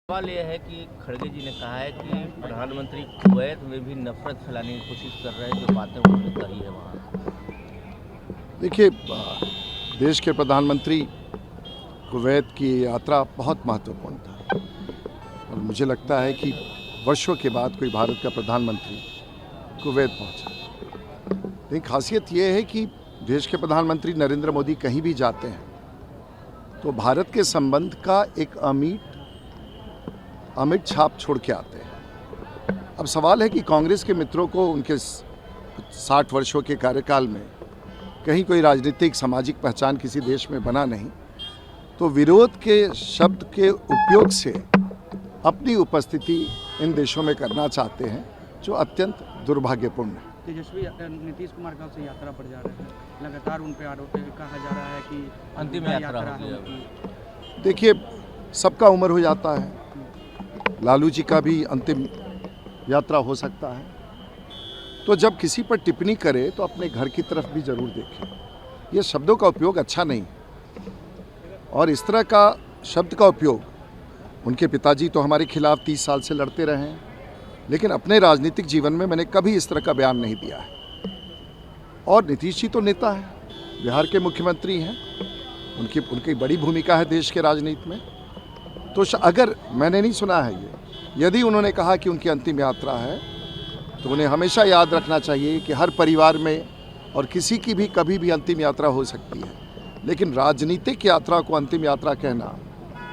सवाल यह है कि खड़गे जी ने कहा है कि प्रधानमंत्री कुवैत में भी नफरत फैलाने की कोशिश कर रहे हैं, जो बातें उन्होंने कही है वहाँ। देखिए, देश के प्रधानमंत्री कुवैत की यात्रा बहुत महत्वपूर्ण था और मुझे लगता है कि वर्षों के बाद कोई भारत का प्रधानमंत्री कुवैत पहुंचा। लेकिन खासियत ये है कि देश के प्रधानमंत्री नरेंद्र मोदी कहीं भी जाते हैं तो भारत के संबंध का एक अमिट छाप छोड़ के आते हैं। अब सवाल है कि कांग्रेस के मित्रों को उनके 60 वर्षों के कार्यकाल में कहीं कोई राजनीतिक सामाजिक पहचान किसी देश में बना नहीं, तो विरोध के शब्द के उपयोग से अपनी उपस्थिति इन देशों में करना चाहते हैं, जो अत्यंत दुर्भाग्यपूर्ण है। तेजस्वी नीतीश कुमार कब से यात्रा पर जा रहे हैं? लगातार उन पर आरोप कहा जा रहा है कि अंतिम यात्रा है। देखिए, सबका उम्र हो जाता है, लालू जी का भी अंतिम यात्रा हो सकता है। तो जब किसी पर टिप्पणी करे तो अपने घर की तरफ भी जरूर देखें। ये शब्दों का उपयोग अच्छा नहीं, और इस तरह का शब्द का उपयोग, उनके पिताजी तो हमारे खिलाफ 30 साल से लड़ते रहे हैं, लेकिन अपने राजनीतिक जीवन में मैंने कभी इस तरह का बयान नहीं दिया है। और नीतीश जी तो नेता हैं, बिहार के मुख्यमंत्री हैं, उनकी बड़ी भूमिका है देश के राजनीति में। तो अगर मैंने नहीं सुना है यदि उन्होंने कहा कि उनकी अंतिम यात्रा है, तो उन्हें हमेशा याद रखना चाहिए कि हर परिवार में और किसी की भी कभी भी अंतिम यात्रा हो सकती है, लेकिन राजनीतिक यात्रा को अंतिम यात्रा कहना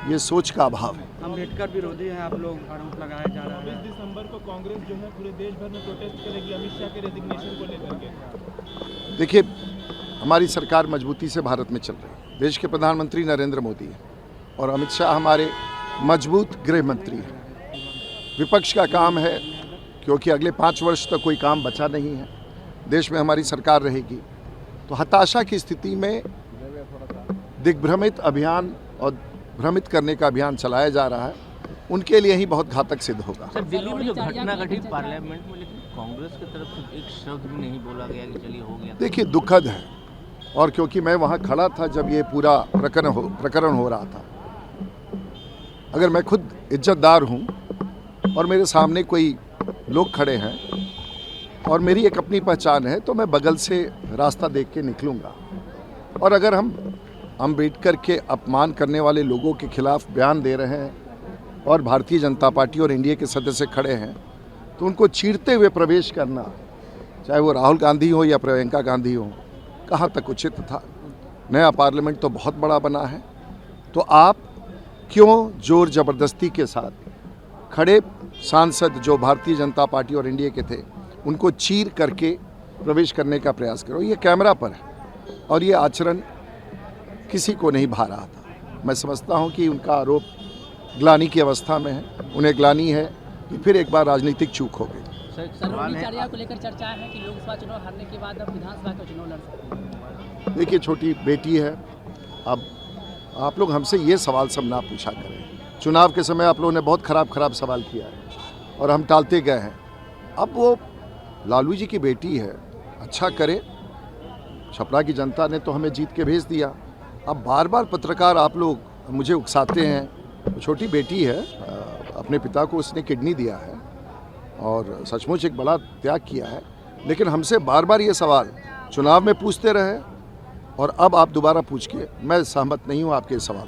ये सोच का अभाव है। अम्बेडकर विरोधी हैं आप लोग, आरोप लगाया जा रहा है। 20 दिसंबर को कांग्रेस जो है पूरे देश भर में प्रोटेस्ट करेगी अमित शाह के रेजिग्नेशन को लेकर के। देखिए, हमारी सरकार मजबूती से भारत में चल रही है। देश के प्रधानमंत्री नरेंद्र मोदी हैं और अमित शाह हमारे मजबूत गृह मंत्री हैं। विपक्ष का काम है, क्योंकि अगले 5 वर्ष तक कोई काम बचा नहीं है, देश में हमारी सरकार रहेगी, तो हताशा की स्थिति में दिग्भ्रमित अभियान और भ्रमित करने का अभियान चलाया जा रहा है, उनके लिए ही बहुत घातक सिद्ध होगा। सर, दिल्ली में जो घटना घटी पार्लियामेंट में, लेकिन कांग्रेस की तरफ से एक शब्द भी नहीं बोला गया कि चलिए हो गया। देखिए, दुखद है, और क्योंकि मैं वहाँ खड़ा था जब ये पूरा प्रकरण हो रहा था। अगर मैं खुद इज्जतदार हूँ और मेरे सामने कोई लोग खड़े हैं और मेरी एक अपनी पहचान है, तो मैं बगल से रास्ता देख के निकलूँगा। और अगर हम अम्बेडकर के अपमान करने वाले लोगों के खिलाफ बयान दे रहे हैं और भारतीय जनता पार्टी और एनडीए के सदस्य खड़े हैं, तो उनको चीरते हुए प्रवेश करना, चाहे वो राहुल गांधी हो या प्रियंका गांधी हो, कहाँ तक उचित था? नया पार्लियामेंट तो बहुत बड़ा बना है, तो आप क्यों जोर जबरदस्ती के साथ खड़े सांसद जो भारतीय जनता पार्टी और एनडीए के थे, उनको चीर करके प्रवेश करने का प्रयास करो? ये कैमरा पर है और ये आचरण किसी को नहीं भा रहा था। मैं समझता हूं कि उनका आरोप ग्लानि की अवस्था में है, उन्हें ग्लानि है कि फिर एक बार राजनीतिक चूक हो गई। सर, को लेकर चर्चा है कि लोकसभा चुनाव हारने के बाद अब विधानसभा का चुनाव लड़ सकते हैं। देखिए, छोटी बेटी है, अब आप लोग हमसे ये सवाल सब ना पूछा करें। चुनाव के समय आप लोगों ने बहुत खराब सवाल किया है और हम टालते गए हैं। अब वो लालू जी की बेटी है, अच्छा करे, छपरा की जनता ने तो हमें जीत के भेज दिया। अब बार बार पत्रकार आप लोग मुझे उकसाते हैं। छोटी बेटी है, अपने पिता को उसने किडनी दिया है और सचमुच एक बड़ा त्याग किया है, लेकिन हमसे बार बार ये सवाल चुनाव में पूछते रहे और अब आप दोबारा पूछ के, मैं सहमत नहीं हूँ आपके सवाल।